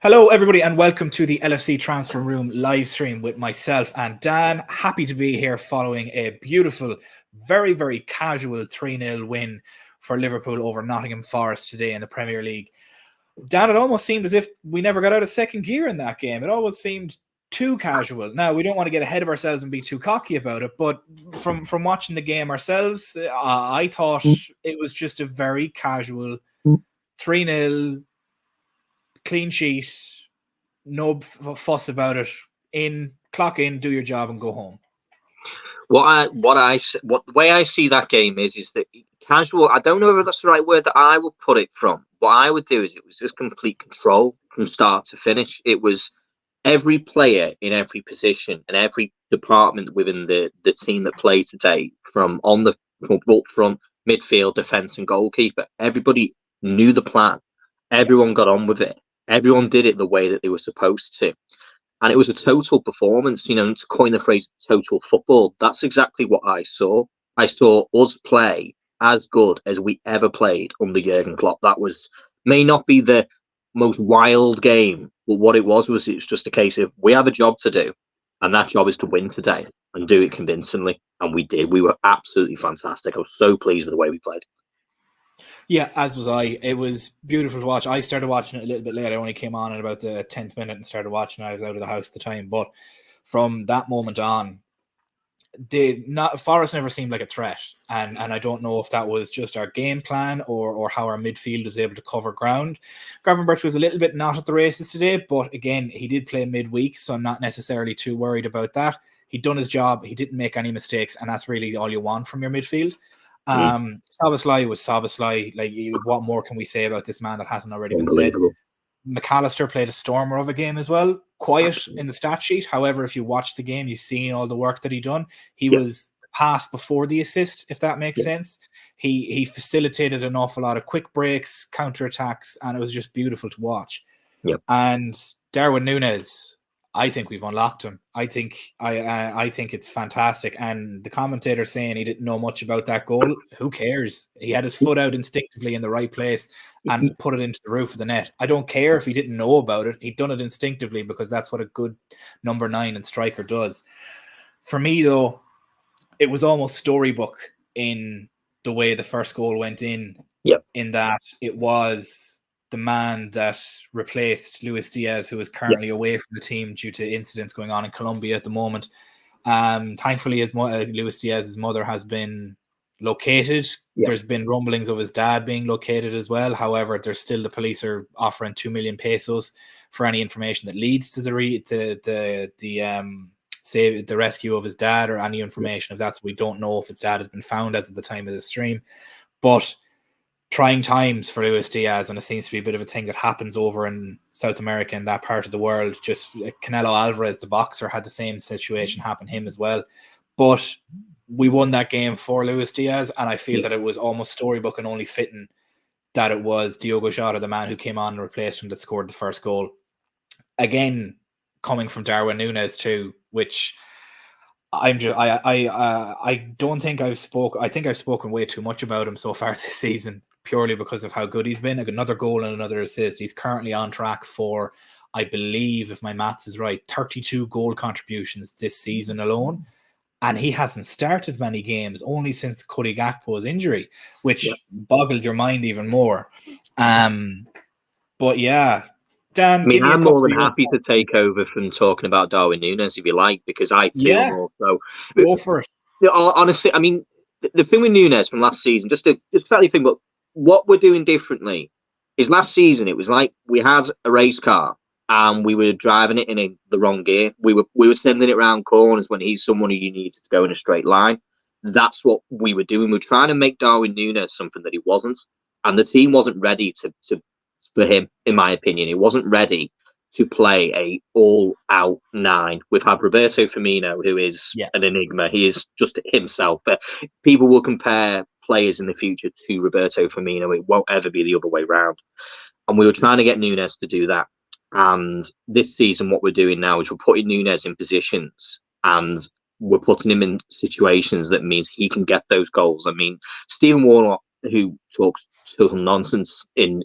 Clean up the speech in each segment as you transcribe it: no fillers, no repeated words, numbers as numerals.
Hello, everybody, and welcome to the LFC Transfer Room live stream with myself and Dan. Happy to be here following a beautiful, very, very casual 3-0 win for Liverpool over Nottingham Forest today in the Premier League. Dan, it almost seemed as if we never got out of second gear in that game. It always seemed too casual. Now, we don't want to get ahead of ourselves and be too cocky about it, but from watching the game ourselves, I thought it was just a very casual 3-0 clean sheet, no fuss about it. Clock in, do your job, and go home. The way I see that game is that casual. I don't know if that's the right word that I would put it from. What I would do is it was just complete control from start to finish. It was every player in every position and every department within the team that played today, from up front, midfield, defence, and goalkeeper. Everybody knew the plan. Everyone got on with it. Everyone did it the way that they were supposed to. And it was a total performance, and to coin the phrase total football, that's exactly what I saw. I saw us play as good as we ever played under Jurgen Klopp. That may not be the most wild game, but what it was just a case of we have a job to do, and that job is to win today and do it convincingly. And we did. We were absolutely fantastic. I was so pleased with the way we played. Yeah, as was I. It was beautiful to watch. I started watching it a little bit late. I only came on at about the 10th minute and started watching it. I was out of the house at the time. But from that moment on, Forest never seemed like a threat. And I don't know if that was just our game plan or how our midfield was able to cover ground. Gravenberch was a little bit not at the races today, but again, he did play midweek, so I'm not necessarily too worried about that. He'd done his job. He didn't make any mistakes, and that's really all you want from your midfield. Szoboszlai was Szoboszlai. Like, what more can we say about this man that hasn't already been said? McAllister played a stormer of a game as well. Quiet in the stat sheet. However, if you watch the game, you've seen all the work that he done. He was passed before the assist, if that makes sense. He facilitated an awful lot of quick breaks, counterattacks, and it was just beautiful to watch. And Darwin Nunez, I think we've unlocked him. I think it's fantastic. And the commentator saying he didn't know much about that goal, who cares? He had his foot out instinctively in the right place and put it into the roof of the net. I don't care if he didn't know about it. He'd done it instinctively because that's what a good number 9 and striker does. For me, though, it was almost storybook in the way the first goal went in. In that it was the man that replaced Luis Diaz, who is currently away from the team due to incidents going on in Colombia at the moment. Thankfully, Luis Diaz's mother has been located. There's been rumblings of his dad being located as well. However, there's still the police are offering 2 million pesos for any information that leads to the rescue of his dad or any information of that. So we don't know if his dad has been found as of the time of the stream. But trying times for Luis Diaz, and it seems to be a bit of a thing that happens over in South America and that part of the world. Just Canelo Alvarez, the boxer, had the same situation happen to him as well. But we won that game for Luis Diaz, and I feel that it was almost storybook and only fitting that it was Diogo Jota, the man who came on and replaced him, that scored the first goal. Again, coming from Darwin Nunez too, which I don't think I've spoken. I think I've spoken way too much about him so far this season, purely because of how good he's been. Like, another goal and another assist. He's currently on track for, I believe, if my maths is right, 32 goal contributions this season alone. And he hasn't started many games, only since Cody Gakpo's injury, which boggles your mind even more. But yeah, Dan, I'm more than happy to take over from talking about Darwin Nunez, if you like, because I feel more so. Go for it. Honestly, the thing with Nunez from last season, just slightly think, but what we're doing differently is last season it was like we had a race car and we were driving it in the wrong gear. We were sending it around corners when he's someone who you need to go in a straight line. That's what we were doing. We were trying to make Darwin Nunez something that he wasn't, and the team wasn't ready for him, in my opinion. He wasn't ready to play a all-out 9. We've had Roberto Firmino, who is an enigma. He is just himself. But people will compare players in the future to Roberto Firmino. It won't ever be the other way around. And we were trying to get Nunez to do that. And this season, what we're doing now is we're putting Nunez in positions and we're putting him in situations that means he can get those goals. Stephen Warnock, who talks total nonsense in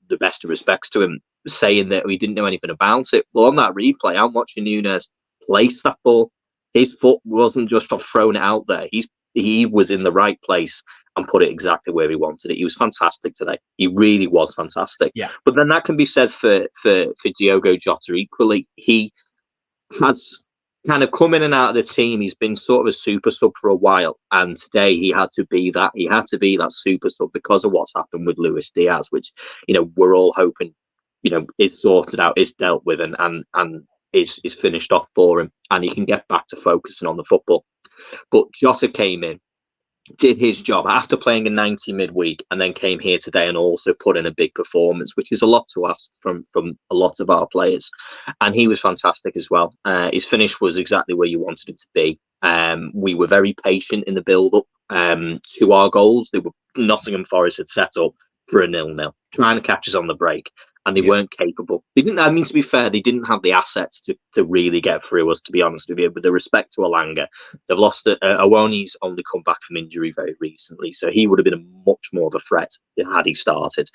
the best of respects to him, saying that we didn't know anything about it. Well, on that replay, I'm watching Nunez place that ball. His foot wasn't just throwing it out there. He was in the right place and put it exactly where he wanted it. He was fantastic today. He really was fantastic. Yeah. But then that can be said for Diogo Jota equally. He has kind of come in and out of the team. He's been sort of a super sub for a while, and today he had to be that. He had to be that super sub because of what's happened with Luis Diaz, which we're all hoping is sorted out, is dealt with, and is finished off for him, and he can get back to focusing on the football. But Jota came in, did his job after playing a 90 midweek, and then came here today and also put in a big performance, which is a lot to ask from a lot of our players. And he was fantastic as well. His finish was exactly where you wanted it to be. We were very patient in the build-up to our goals. Nottingham Forest had set up for a 0-0, trying to catch us on the break, and they weren't capable. They didn't. I mean, to be fair, they didn't have the assets to really get through us, to be honest with you. With the respect to Alanga, they've lost Awoni's only come back from injury very recently, so he would have been a much more of a threat had he started.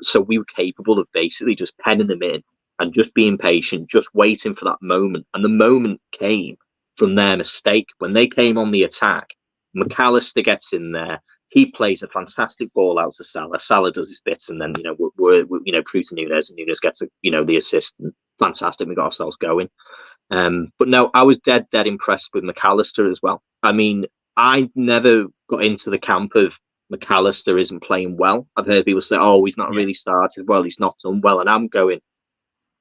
So we were capable of basically just penning them in and just being patient, just waiting for that moment. And the moment came from their mistake. When they came on the attack, McAllister gets in there. He plays a fantastic ball out to Salah. Salah does his bits, and then we're through to Nunez, and Nunez gets the assist. And fantastic, we got ourselves going. But no, I was dead impressed with McAllister as well. I mean, I never got into the camp of McAllister isn't playing well. I've heard people say, "Oh, he's not really started well. He's not done well," and I'm going,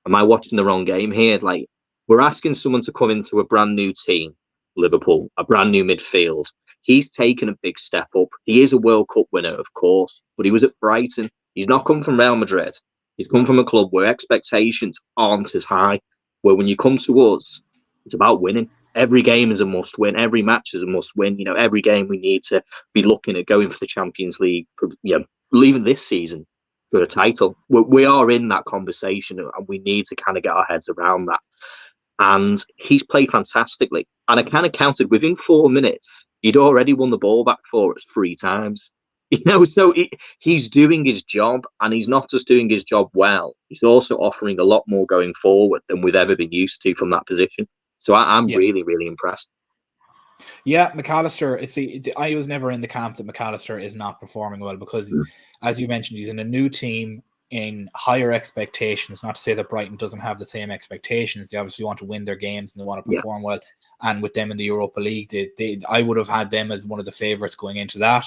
"Am I watching the wrong game here?" Like, we're asking someone to come into a brand new team, Liverpool, a brand new midfield. He's taken a big step up. He is a World Cup winner, of course, but he was at Brighton. He's not come from Real Madrid. He's come from a club where expectations aren't as high, where when you come to us, it's about winning. Every game is a must win. Every match is a must win. Every game we need to be looking at going for the Champions League, leaving this season for a title. We are in that conversation, and we need to kind of get our heads around that. And he's played fantastically. And I kind of counted within 4 minutes, he'd already won the ball back for us 3 times. So he's doing his job, and he's not just doing his job well. He's also offering a lot more going forward than we've ever been used to from that position. So I'm really, really impressed. Yeah, McAllister, I was never in the camp that McAllister is not performing well because, as you mentioned, he's in a new team in higher expectations. Not to say that Brighton doesn't have the same expectations. They obviously want to win their games and they want to perform well. And with them in the Europa League, I would have had them as one of the favourites going into that.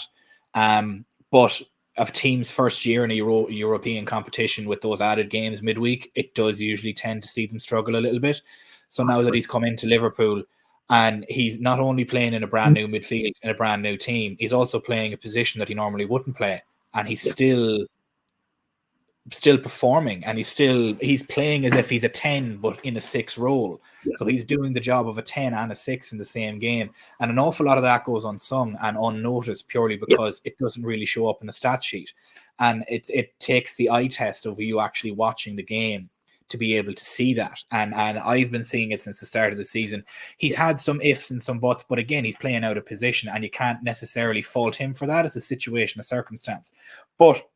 But of teams' first year in a European competition with those added games midweek, it does usually tend to see them struggle a little bit. So now that he's come into Liverpool and he's not only playing in a brand new midfield in a brand new team, he's also playing a position that he normally wouldn't play. And he's still performing, and he's playing as if he's a 10 but in a 6 role. So he's doing the job of a 10 and a 6 in the same game, and an awful lot of that goes unsung and unnoticed purely because it doesn't really show up in the stat sheet, and it takes the eye test of you actually watching the game to be able to see that. And I've been seeing it since the start of the season. He's had some ifs and some buts, but again, he's playing out of position, and you can't necessarily fault him for that. It's a situation, a circumstance. But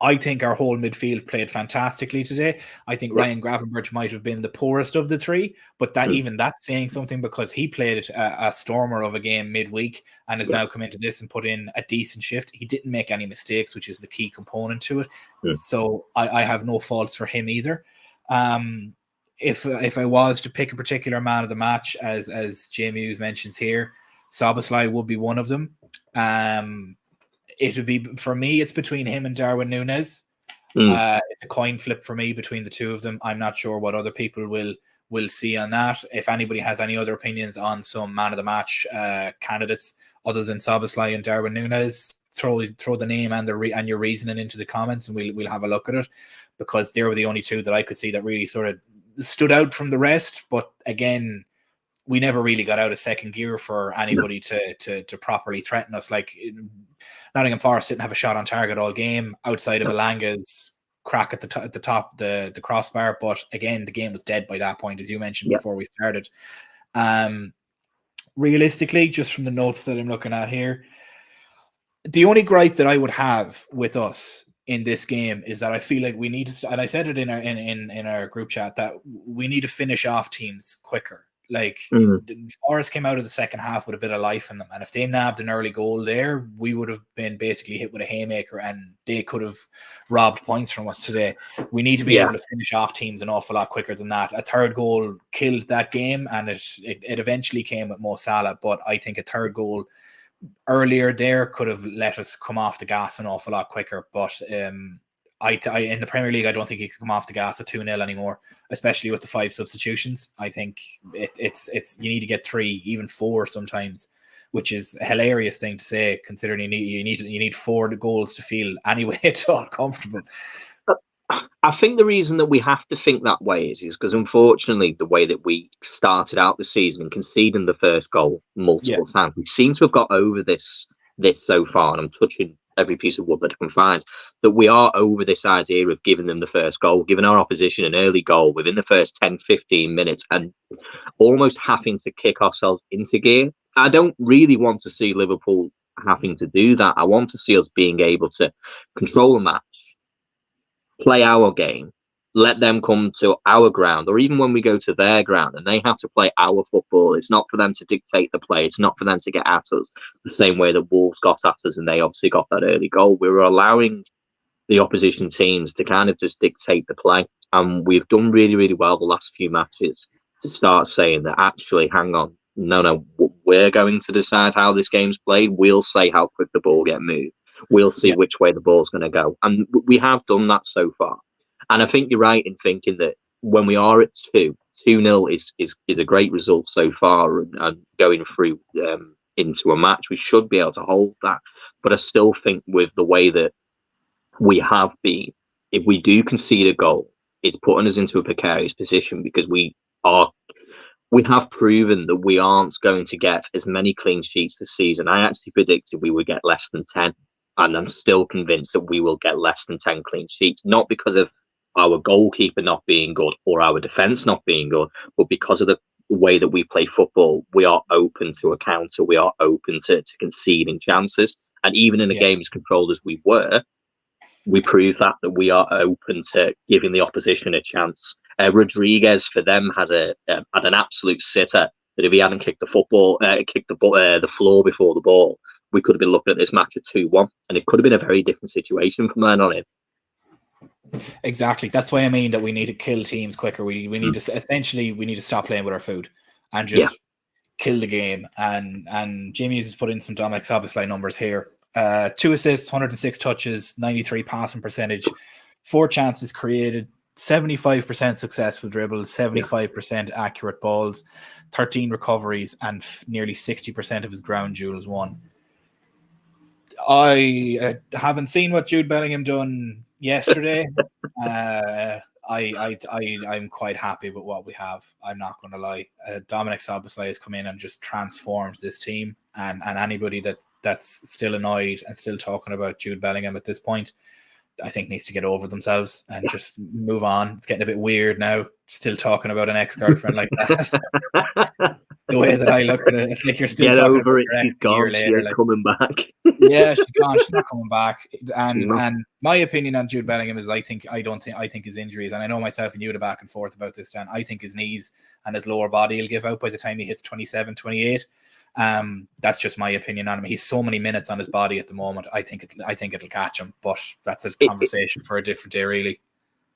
I think our whole midfield played fantastically today. I think Ryan Gravenberch might have been the poorest of the 3, but even that's saying something because he played a stormer of a game midweek and has now come into this and put in a decent shift. He didn't make any mistakes, which is the key component to it. So I have no faults for him either. If I was to pick a particular man of the match, as Jamie Hughes mentions here, Szoboszlai would be one of them. It would be, for me, it's between him and Darwin Nunez. It's a coin flip for me between the two of them. I'm not sure what other people will see on that. If anybody has any other opinions on some man of the match candidates other than Szoboszlai and Darwin Nunez, throw the name and your reasoning into the comments, and we'll have a look at it, because they were the only two that I could see that really sort of stood out from the rest. But again, we never really got out of second gear for anybody to properly threaten us. Like, Nottingham Forest didn't have a shot on target all game outside of Alanga's crack at the top, the crossbar. But again, the game was dead by that point, as you mentioned before we started. Realistically, just from the notes that I'm looking at here, the only gripe that I would have with us in this game is that I feel like we need to, and I said it in our group chat, that we need to finish off teams quicker. Like Forest came out of the second half with a bit of life in them, and if they nabbed an early goal there, we would have been basically hit with a haymaker, and they could have robbed points from us today. We need to be able to finish off teams an awful lot quicker than that. A third goal killed that game, and it eventually came with Mo Salah, but I think a third goal earlier there could have let us come off the gas an awful lot quicker. But I in the Premier League, I don't think you can come off the gas at 2-0 anymore, especially with the 5 substitutions. I think it's you need to get 3, even 4 sometimes, which is a hilarious thing to say considering you need 4 goals to feel anyway at all comfortable. I think the reason that we have to think that way is because unfortunately the way that we started out the season and conceding the first goal multiple times, we seem to have got over this so far, and I'm touching every piece of wood that I can find, that we are over this idea of giving them the first goal, giving our opposition an early goal within the first 10-15 minutes and almost having to kick ourselves into gear. I don't really want to see Liverpool having to do that. I want to see us being able to control a match, play our game, let them come to our ground, or even when we go to their ground and they have to play our football. It's not for them to dictate the play. It's not for them to get at us the same way that Wolves got at us and they obviously got that early goal. We were allowing the opposition teams to kind of just dictate the play, and we've done really, really well the last few matches to start saying that actually, hang on, no, we're going to decide how this game's played. We'll say how quick the ball get moved. We'll see which way the ball's going to go. And we have done that so far. And I think you're right in thinking that when we are at 2-0 is a great result so far, and going through into a match, we should be able to hold that. But I still think with the way that we have been, if we do concede a goal, it's putting us into a precarious position, because we have proven that we aren't going to get as many clean sheets this season. I actually predicted we would get less than 10. And I'm still convinced that we will get less than 10 clean sheets, not because of our goalkeeper not being good or our defence not being good, but because of the way that we play football. We are open to a counter. We are open to conceding chances. And even in a game as controlled as we were, we prove that we are open to giving the opposition a chance. Rodriguez, for them, had an absolute sitter that if he hadn't kicked the floor before the ball, we could have been looking at this match at 2-1, and it could have been a very different situation from then on in. Exactly. That's why I mean that we need to kill teams quicker. We need to essentially stop playing with our food and just kill the game. And Jamie's has put in some Dominic Szoboszlai numbers here. 2 assists, 106 touches, 93 passing percentage, 4 chances created, 75% successful dribbles, 75% accurate balls, 13 recoveries, and nearly 60% of his ground duels won. I haven't seen what Jude Bellingham done yesterday. I'm quite happy with what we have. I'm not going to lie. Dominic Szoboszlai has come in and just transformed this team, and anybody that's still annoyed and still talking about Jude Bellingham at this point, I think needs to get over themselves and just move on. It's getting a bit weird now, still talking about an ex-girlfriend like that. The way that I look at it, it's like you're still get talking over about it. She's gone. She's coming back. Yeah, she's gone. She's not coming back. And my opinion on Jude Bellingham is I think his injuries, and I know myself and you had a back and forth about this, Dan. I think his knees and his lower body will give out by the time he hits 27, 28. That's just my opinion on him. He's so many minutes on his body at the moment. I think it'll catch him, but that's a conversation for a different day, really.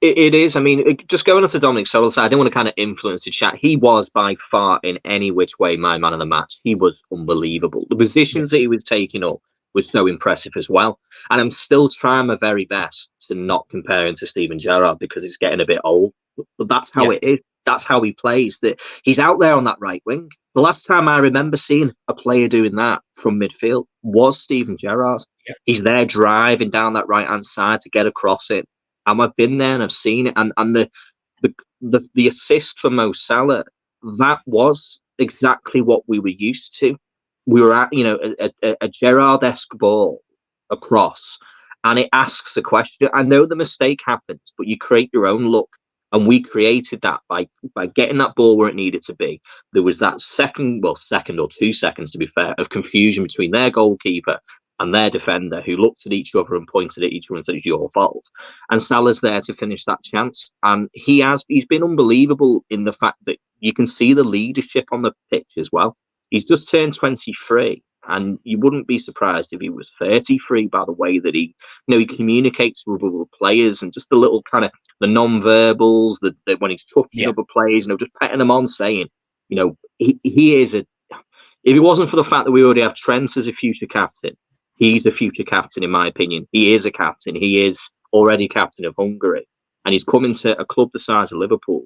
It is. I mean, just going on to Dominic Szoboszlai, I didn't want to kind of influence the chat. He was by far, in any which way, my man of the match. He was unbelievable. The positions that he was taking up was so impressive as well. And I'm still trying my very best to not compare him to Steven Gerrard, because it's getting a bit old. But that's how it is. That's how he plays. That he's out there on that right wing. The last time I remember seeing a player doing that from midfield was Steven Gerrard. Yeah. He's there driving down that right-hand side to get across it. And I've been there and I've seen it. And the assist for Mo Salah, that was exactly what we were used to. We were at, a Gerrard-esque ball across, and it asks the question. I know the mistake happens, but you create your own look. And we created that by getting that ball where it needed to be. There was that second or 2 seconds, to be fair, of confusion between their goalkeeper and their defender, who looked at each other and pointed at each other and said, "It's your fault." And Salah's there to finish that chance, and he's been unbelievable in the fact that you can see the leadership on the pitch as well. He's just turned 23, and you wouldn't be surprised if he was 33 by the way that he communicates with other players, and just the little kind of the non-verbals that when he's touching other players, just petting them on, saying, he is a. If it wasn't for the fact that we already have Trent as a future captain, he's a future captain, in my opinion. He is a captain. He is already captain of Hungary. And he's come into a club the size of Liverpool.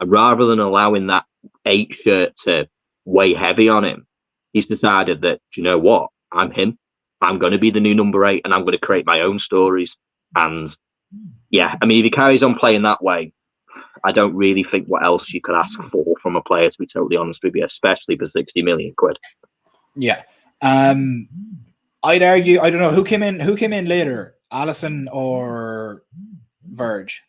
And rather than allowing that 8 shirt to weigh heavy on him, he's decided that, do you know what? I'm him. I'm going to be the new number 8, and I'm going to create my own stories. And yeah, I mean, if he carries on playing that way, I don't really think what else you could ask for from a player, to be totally honest with you, especially for 60 million quid. Yeah. I'd argue, I don't know, who came in later, Alisson or Verge?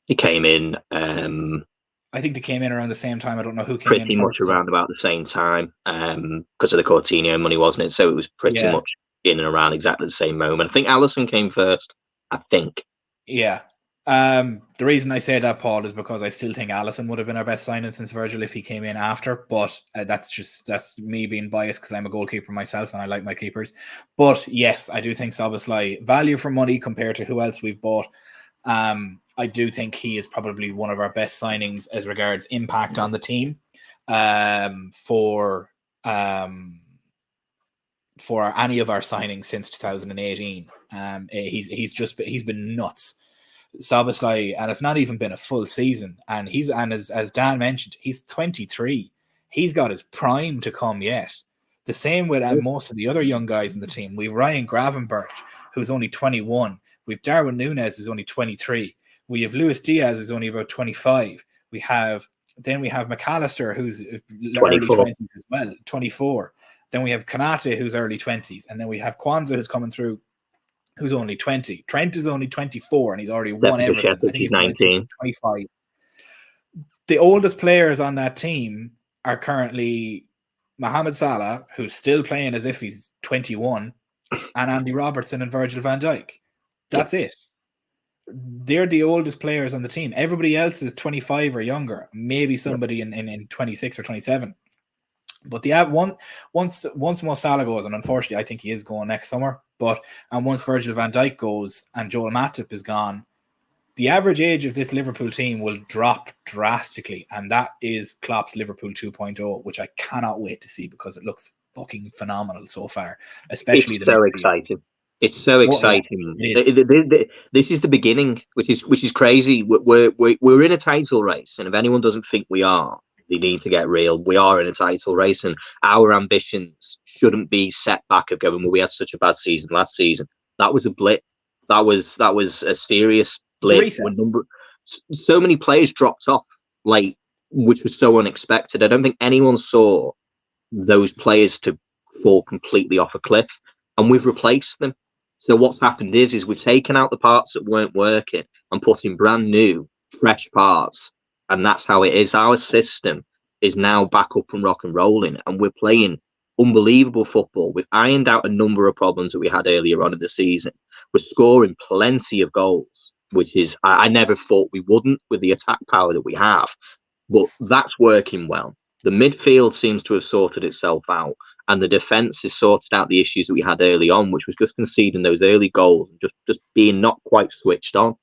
He came in. I think they came in around the same time. I don't know who came in pretty much around about the same time, because of the Coutinho money, wasn't it? So it was pretty much in and around exactly the same moment. I think Alisson came first. I think. Yeah. The reason I say that, Paul, is because I still think Alisson would have been our best signing since Virgil if he came in after. But that's me being biased because I'm a goalkeeper myself and I like my keepers. But yes, I do think Szoboszlai, value for money compared to who else we've bought. I do think he is probably one of our best signings as regards impact on the team. For any of our signings since 2018, he's been nuts. Szoboszlai, and it's not even been a full season, and as Dan mentioned, he's 23. He's got his prime to come yet. The same with most of the other young guys in the team. We've Ryan Gravenberch, who's only 21. We've Darwin Nunez, who's only 23. We have Luis Diaz, who's only about 25. We have McAllister, who's early 20s as well, 24. Then we have Kanate, who's early 20s, and then we have Kwanzaa, who's coming through, who's only 20. Trent is only 24, and he's already won everything. I think he's 19. 25. The oldest players on that team are currently Mohamed Salah, who's still playing as if he's 21, and Andy Robertson and Virgil van Dijk. That's it. They're the oldest players on the team. Everybody else is 25 or younger. Maybe somebody in 26 or 27. But once Mo Salah goes, and unfortunately I think he is going next summer, and once Virgil van Dijk goes and Joel Matip is gone, the average age of this Liverpool team will drop drastically, and that is Klopp's Liverpool 2.0, which I cannot wait to see because it looks fucking phenomenal so far. Especially it's so exciting. It's so exciting. This is the beginning, which is crazy. We're in a title race, and if anyone doesn't think we are, they need to get real. We are in a title race, and our ambitions shouldn't be set back of going, well, we had such a bad season last season. That was a blip. That was a serious blip. So many players dropped off late, which was so unexpected. I don't think anyone saw those players to fall completely off a cliff, and we've replaced them. So what's happened is we've taken out the parts that weren't working and put in brand new, fresh parts. And that's how it is. Our system is now back up and rock and rolling, and we're playing unbelievable football. We've ironed out a number of problems that we had earlier on in the season. We're scoring plenty of goals, which is, I never thought we wouldn't with the attack power that we have. But that's working well. The midfield seems to have sorted itself out, and the defence has sorted out the issues that we had early on, which was just conceding those early goals and just being not quite switched on.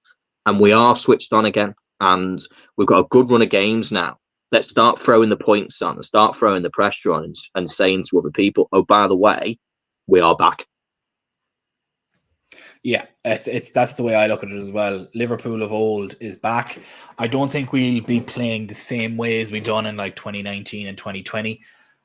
And we are switched on again. And we've got a good run of games now. Let's start throwing the points on and start throwing the pressure on and saying to other people, oh, by the way, we are back. Yeah, that's the way I look at it as well. Liverpool of old is back. I don't think we'll be playing the same way as we done in like 2019 and 2020.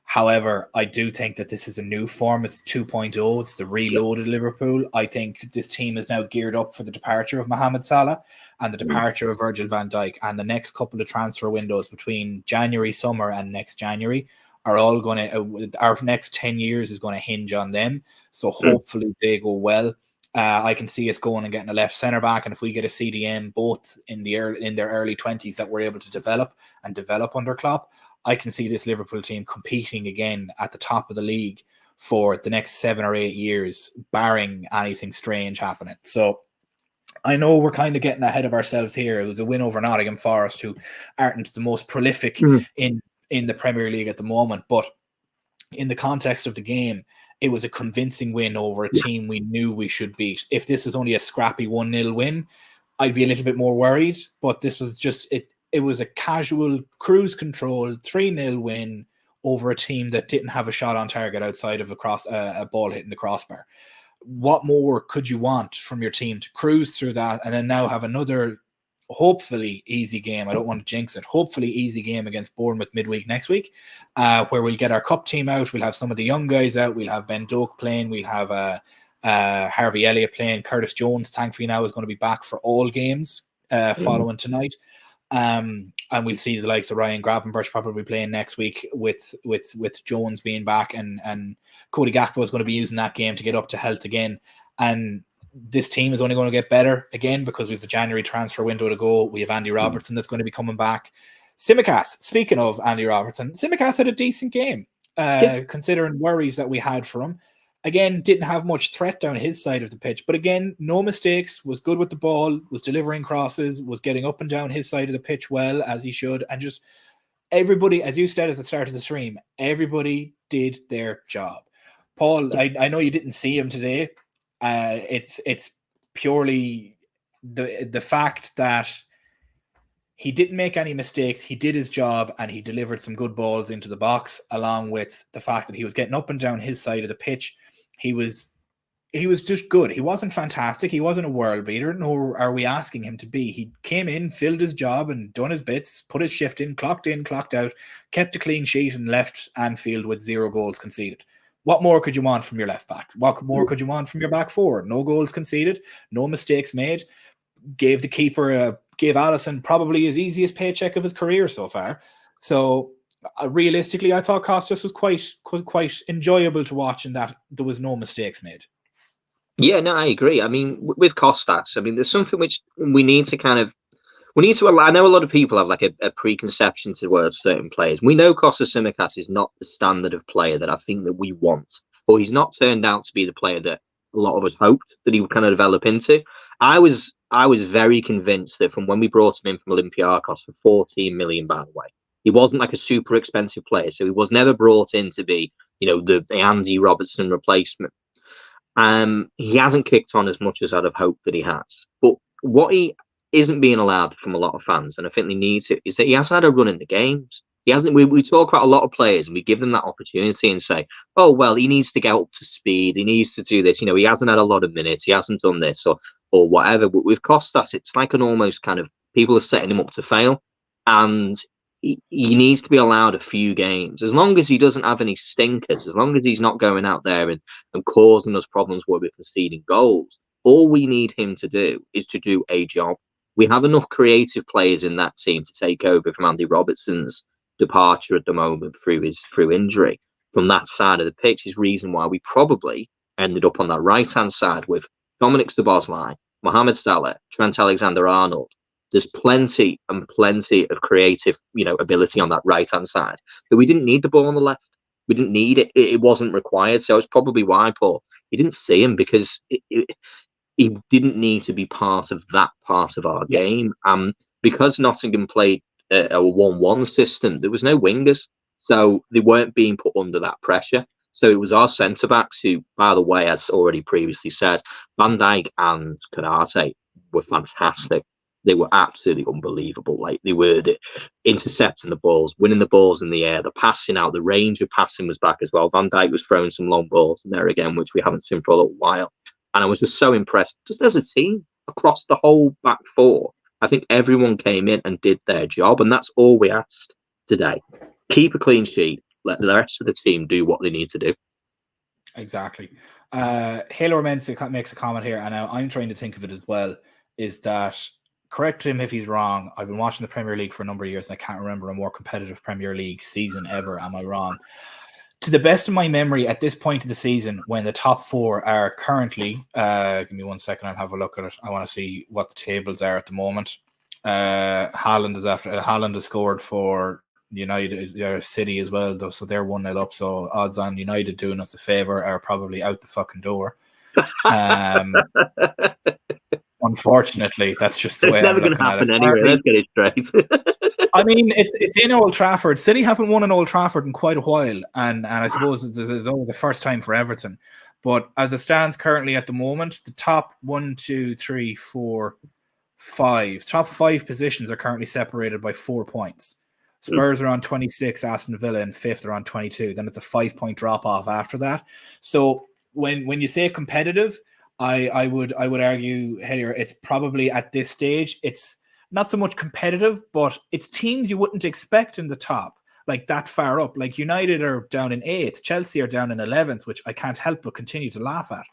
However, I do think that this is a new form. It's 2.0. It's the reloaded Liverpool. I think this team is now geared up for the departure of Mohamed Salah and the departure of Virgil van Dijk, and the next couple of transfer windows between January, summer, and next January are all going to, our next 10 years is going to hinge on them. So hopefully they go well. I can see us going and getting a left centre back, and if we get a CDM both in their early 20s that we're able to develop under Klopp, I can see this Liverpool team competing again at the top of the league for the next 7 or 8 years, barring anything strange happening. So I know we're kind of getting ahead of ourselves here. It was a win over Nottingham Forest, who aren't the most prolific in the Premier League at the moment, but in the context of the game, it was a convincing win over a team we knew we should beat. If this is only a scrappy 1-0 win, I'd be a little bit more worried, but this was just it was a casual cruise control 3-0 win over a team that didn't have a shot on target outside of a ball hitting the crossbar. What more could you want from your team to cruise through that and then now have another hopefully easy game? I don't want to jinx it. Hopefully easy game against Bournemouth midweek next week, where we'll get our cup team out. We'll have some of the young guys out. We'll have Ben Doak playing. We'll have Harvey Elliott playing. Curtis Jones, thankfully, now is going to be back for all games following tonight. And we'll see the likes of Ryan Gravenberch probably playing next week with Jones being back, and Cody Gakpo is going to be using that game to get up to health again. And this team is only going to get better again because we have the January transfer window to go. We have Andy Robertson that's going to be coming back. Tsimikas, speaking of Andy Robertson, Tsimikas had a decent game, considering worries that we had for him. Again, didn't have much threat down his side of the pitch, but again, no mistakes, was good with the ball, was delivering crosses, was getting up and down his side of the pitch well, as he should, and just everybody, as you said at the start of the stream, everybody did their job. Paul, I know you didn't see him today. It's purely the fact that he didn't make any mistakes. He did his job and he delivered some good balls into the box, along with the fact that he was getting up and down his side of the pitch. He was just good. He wasn't fantastic. He wasn't a world beater, nor are we asking him to be. He came in, filled his job and done his bits, put his shift in, clocked out, kept a clean sheet and left Anfield with 0 goals conceded. What more could you want from your left back? What more could you want from your back forward? No goals conceded, no mistakes made. Gave the keeper, gave Alisson probably his easiest paycheck of his career so far. So realistically, I thought Costas was quite enjoyable to watch in that there was no mistakes made. Yeah, no, I agree. I mean, with Costas, I mean, there's something which we need to I know a lot of people have like a preconception towards certain players. We know Kostas Tsimikas is not the standard of player that I think that we want, or he's not turned out to be the player that a lot of us hoped that he would kind of develop into. I was very convinced that from when we brought him in from Olympiacos for 14 million, by the way, he wasn't like a super expensive player, so he was never brought in to be, the Andy Robertson replacement. He hasn't kicked on as much as I'd have hoped that he has. But what he isn't being allowed from a lot of fans, and I think they need to, is that he hasn't had a run in the games. He hasn't. We talk about a lot of players, and we give them that opportunity and say, "Oh well, he needs to get up to speed. He needs to do this." He hasn't had a lot of minutes. He hasn't done this or whatever. But with Costas, it's like an almost kind of people are setting him up to fail, and he needs to be allowed a few games. As long as he doesn't have any stinkers, as long as he's not going out there and causing us problems where we're conceding goals, all we need him to do is to do a job. We have enough creative players in that team to take over from Andy Robertson's departure at the moment through injury from that side of the pitch. Is reason why we probably ended up on that right-hand side with Dominic Szoboszlai, Mohamed Salah, Trent Alexander-Arnold. There's plenty and plenty of creative, ability on that right-hand side. But we didn't need the ball on the left. We didn't need it. It wasn't required. So it's probably why, Paul, you didn't see him, because he didn't need to be part of that part of our game. Because Nottingham played a 1-1 system, there was no wingers. So they weren't being put under that pressure. So it was our centre-backs who, by the way, as already previously said, Van Dijk and Konate were fantastic. They were absolutely unbelievable. Like, they were intercepting the balls, winning the balls in the air, the passing out, the range of passing was back as well. Van Dijk was throwing some long balls in there again, which we haven't seen for a little while. And I was just so impressed, just as a team, across the whole back four. I think everyone came in and did their job, and that's all we asked today. Keep a clean sheet, let the rest of the team do what they need to do. Exactly. Halo makes a comment here, and I'm trying to think of it as well, is that, correct him if he's wrong, I've been watching the Premier League for a number of years and I can't remember a more competitive Premier League season ever. Am I wrong? To the best of my memory, at this point of the season, when the top four are currently, give me 1 second, I'll have a look at it. I want to see what the tables are at the moment. Haaland has scored for United are City as well, though, so they're 1-0 up. So odds on United doing us a favour are probably out the fucking door. Unfortunately, that's just the way It's never I'm going to looking at it. happen anyway. Let's get it straight. I mean, it's in Old Trafford. City haven't won in Old Trafford in quite a while, and I suppose it's only the first time for Everton. But as it stands currently at the moment, the top 1, 2, 3, 4, 5, top 5 positions are currently separated by 4 points. Spurs are on 26, Aston Villa in 5th are on 22. Then it's a 5-point drop off after that. So when you say competitive, I would argue here it's probably at this stage it's not so much competitive, but it's teams you wouldn't expect in the top, like that far up. Like United are down in 8th, Chelsea are down in 11th, which I can't help but continue to laugh at.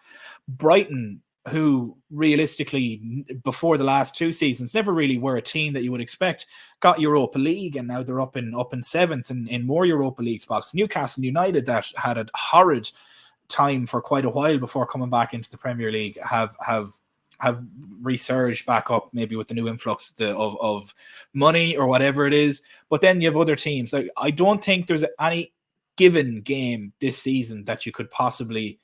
Brighton, who realistically before the last 2 seasons never really were a team that you would expect, got Europa League, and now they're up in 7th and in more Europa League spots. Newcastle United, that had a horrid time for quite a while before coming back into the Premier League, have resurged back up, maybe with the new influx of money or whatever it is. But then you have other teams. Like, I don't think there's any given game this season that you could possibly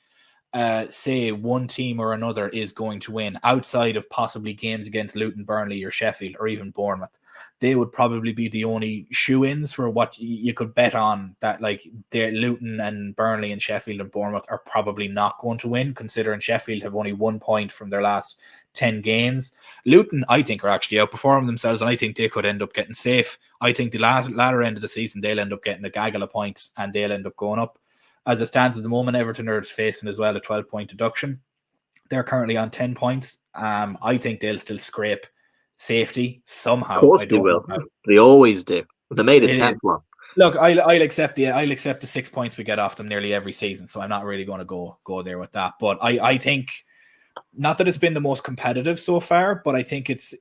say one team or another is going to win, outside of possibly games against Luton, Burnley, or Sheffield, or even Bournemouth. They would probably be the only shoe-ins for what you could bet on, that like Luton and Burnley and Sheffield and Bournemouth are probably not going to win, considering Sheffield have only 1 point from their last 10 games. Luton, I think, are actually outperforming themselves, and I think they could end up getting safe. I think the latter end of the season, they'll end up getting a gaggle of points and they'll end up going up. As it stands at the moment, Everton are facing as well a 12-point deduction. They're currently on 10 points. I think they'll still scrape safety somehow. Of course they will. They always do. They made a 10th one. Look, I'll accept the 6 points we get off them nearly every season, so I'm not really going to go there with that. But I think, not that it's been the most competitive so far, but I think it's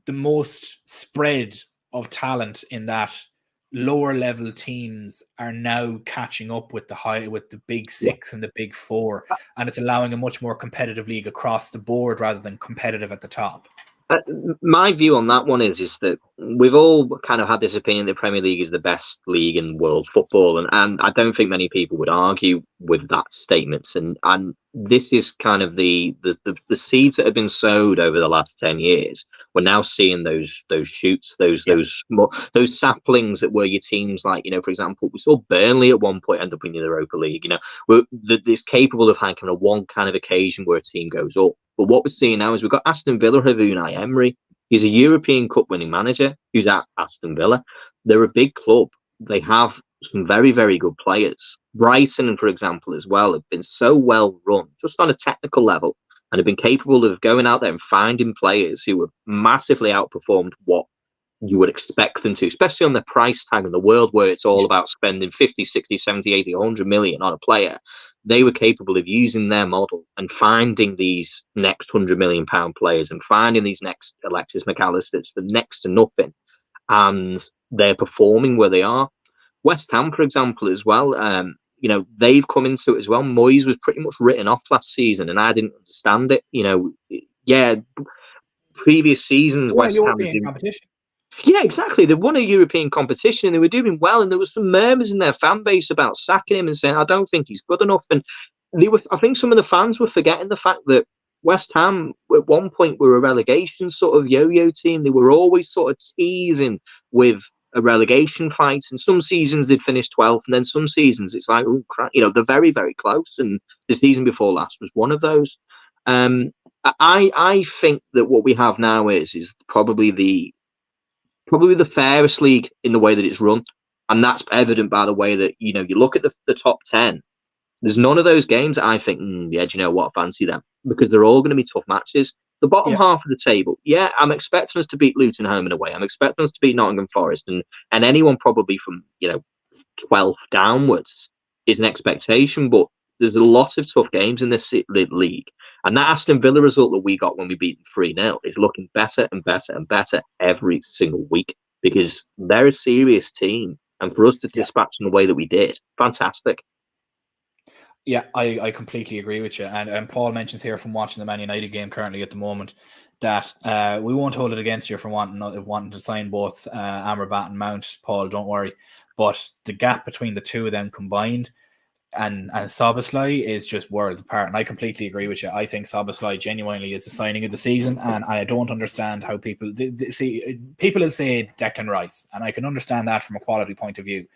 the most spread of talent, in that lower level teams are now catching up with the big 6 and the big 4, and it's allowing a much more competitive league across the board rather than competitive at the top. My view on that one is that we've all kind of had this opinion that the Premier League is the best league in world football, and I don't think many people would argue with that statement. And this is kind of the seeds that have been sowed over the last 10 years. We're now seeing those shoots, those saplings that were your teams. Like, for example, we saw Burnley at one point end up in the Europa League. It's capable of having kind of one kind of occasion where a team goes up. But what we're seeing now is we've got Aston Villa of Unai Emery. He's a European Cup winning manager who's at Aston Villa. They're a big club. They have some very, very good players. Brighton, for example, as well, have been so well run, just on a technical level, and have been capable of going out there and finding players who have massively outperformed what you would expect them to, especially on the price tag in the world where it's all about spending 50, 60, 70, 80, 100 million on a player. They were capable of using their model and finding these next £100 million players and finding these next Alexis McAllisters for next to nothing. And they're performing where they are. West Ham, for example, as well, they've come into it as well. Moyes was pretty much written off last season, and I didn't understand it. Previous seasons, West Ham competition. Yeah, exactly. They won a European competition and they were doing well, and there was some murmurs in their fan base about sacking him and saying, I don't think he's good enough. And I think some of the fans were forgetting the fact that West Ham at one point were a relegation sort of yo-yo team. They were always sort of teasing with a relegation fight, and some seasons they'd finish 12th, and then some seasons it's like, oh crap, they're very, very close. And the season before last was one of those. I think that what we have now is probably the fairest league in the way that it's run, and that's evident by the way that you look at the top 10. There's none of those games I think, do you know what, I fancy them, because they're all going to be tough matches. The bottom half of the table, I'm expecting us to beat Luton home and away. I'm expecting us to beat Nottingham Forest, and anyone probably from 12th downwards is an expectation. But there's a lot of tough games in this league. And that Aston Villa result that we got when we beat them 3-0 is looking better and better and better every single week, because they're a serious team. And for us to dispatch in the way that we did, fantastic. Yeah, I completely agree with you. And Paul mentions here from watching the Man United game currently at the moment that we won't hold it against you for wanting to sign both Amrabat and Mount, Paul, don't worry. But the gap between the two of them combined and Szoboszlai is just worlds apart. And I completely agree with you. I think Szoboszlai genuinely is the signing of the season. And I don't understand how people see people will say Declan Rice, and I can understand that from a quality point of view.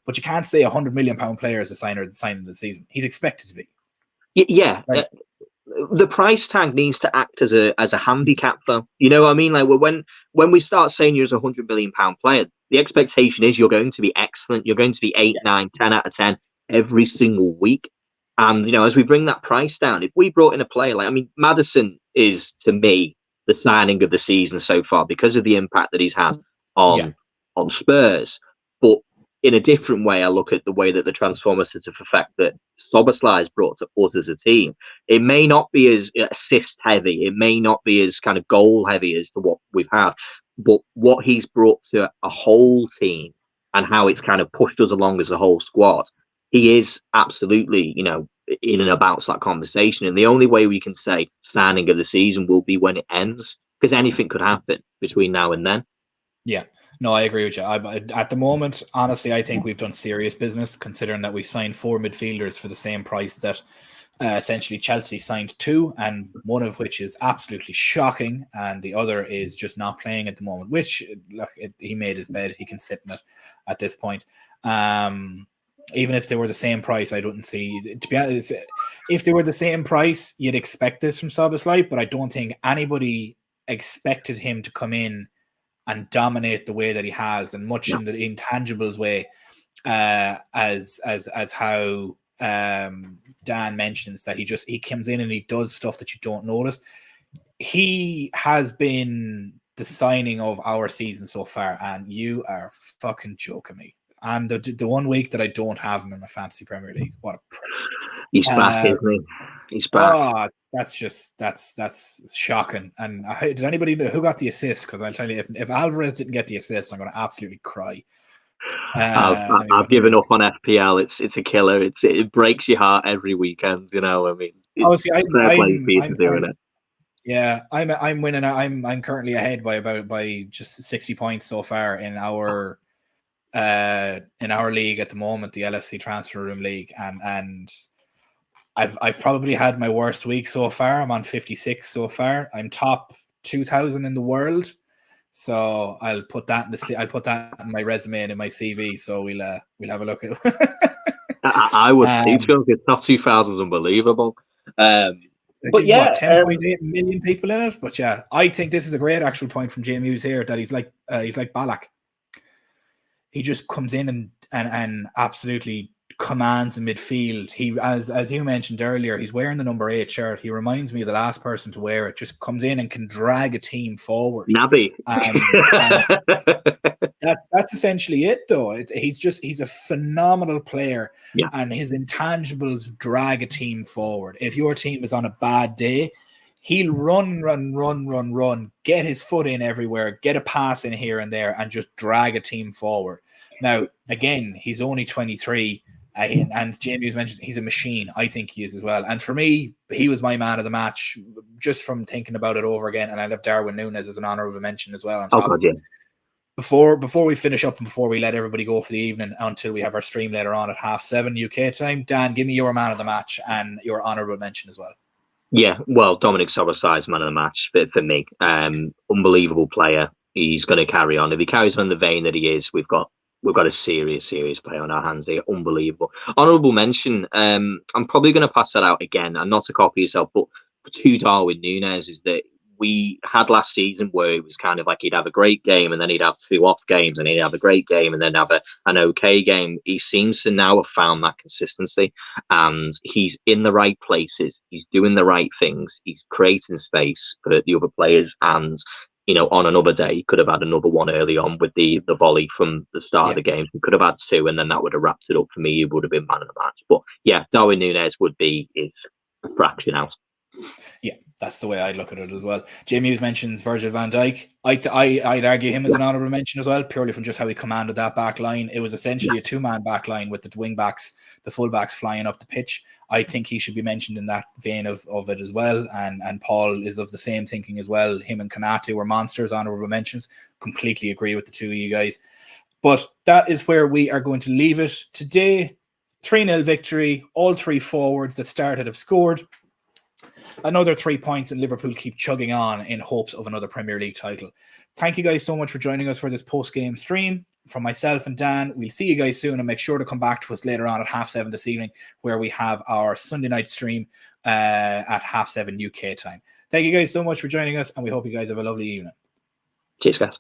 But you can't say £100 million player is a signing of the season. He's expected to be. Yeah. The price tag needs to act as a handicap, though. You know what I mean? Like when we start saying you're a £100 million player, the expectation is you're going to be excellent. You're going to be 8, 9, 10 out of 10 every single week. And as we bring that price down, if we brought in a player Maddison is, to me, the signing of the season so far because of the impact that he's had on Spurs. But in a different way, I look at the way that the transformative effect that Szoboszlai has brought to us as a team. It may not be as assist heavy. It may not be as kind of goal heavy as to what we've had. But what he's brought to a whole team and how it's kind of pushed us along as a whole squad, he is absolutely, in and about that conversation. And the only way we can say signing of the season will be when it ends, because anything could happen between now and then. Yeah. No, I agree with you. At the moment, honestly, I think we've done serious business considering that we've signed 4 midfielders for the same price that essentially Chelsea signed 2, and one of which is absolutely shocking, and the other is just not playing at the moment, which, look, he made his bed. He can sit in it at this point. Even if they were the same price, I wouldn't see, to be honest, if they were the same price, you'd expect this from Szoboszlai, but I don't think anybody expected him to come in and dominate the way that he has, and much in the intangibles way, as how Dan mentions, that he comes in and he does stuff that you don't notice. He has been the signing of our season so far, and you are fucking joking me. And the 1 week that I don't have him in my fantasy Premier League, what a prick. He's back, isn't he? He's back. Oh, that's shocking. And did anybody know who got the assist? Because I'll tell you, if Alvarez didn't get the assist, I'm going to absolutely cry. I've given up on FPL. It's a killer. It breaks your heart every weekend. Obviously, I'm doing it. Yeah, I'm winning. I'm currently ahead by just 60 points so far in our league at the moment, the LFC Transfer Room League, and I've probably had my worst week so far. I'm on 56 so far. I'm top 2,000 in the world, so I'll put that in my resume and in my CV. So we'll have a look at. I would think so. Top 2,000 is unbelievable. But yeah, 10.8 million people in it. But yeah, I think this is a great actual point from Jay Hughes here, that he's like Ballack. He just comes in and absolutely commands the midfield. He, as you mentioned earlier, he's wearing the number 8 shirt. He reminds me of the last person to wear it. Just comes in and can drag a team forward. Naby. That's essentially it, though. He's a phenomenal player, and his intangibles drag a team forward. If your team is on a bad day, he'll run, get his foot in everywhere, get a pass in here and there, and just drag a team forward. Now, again, he's only 23, and Jamie mentioned he's a machine. I think he is as well. And for me, he was my man of the match just from thinking about it over again. And I love Darwin Nunez as an honourable mention as well. Oh, God, yeah. Before we finish up and before we let everybody go for the evening until we have our stream later on at 7:30 UK time, Dan, give me your man of the match and your honourable mention as well. Yeah, well, Dominic Szoboszlai is man of the match for me. Unbelievable player. He's going to carry on. If he carries on in the vein that he is, we've got a serious player on our hands here. Unbelievable. Honourable mention. I'm probably going to pass that out again, and not to copy yourself, but to Darwin Nunez, is that we had last season where it was kind of like he'd have a great game and then he'd have 2 off games and he'd have a great game and then have an okay game. He seems to now have found that consistency, and he's in the right places. He's doing the right things. He's creating space for the other players, and on another day, he could have had another one early on with the volley from the start of the game. He could have had 2, and then that would have wrapped it up for me. He would have been man of the match. But yeah, Darwin Nunez would be his fraction out. Yeah, that's the way I'd look at it as well. Jamie Hughes mentions Virgil van Dijk. I'd argue him as an honourable mention as well, purely from just how he commanded that back line. It was essentially a 2-man back line with the wing backs, the full backs flying up the pitch. I think he should be mentioned in that vein of it as well. And Paul is of the same thinking as well. Him and Kanate were monsters, honorable mentions. Completely agree with the two of you guys. But that is where we are going to leave it today. 3-0 victory. All three forwards that started have scored. Another 3 points, and Liverpool keep chugging on in hopes of another Premier League title. Thank you guys so much for joining us for this post-game stream. From myself and Dan, we'll see you guys soon, and make sure to come back to us later on at 7:30 this evening, where we have our Sunday night stream at 7:30 UK time. Thank you guys so much for joining us, and we hope you guys have a lovely evening. Cheers, guys.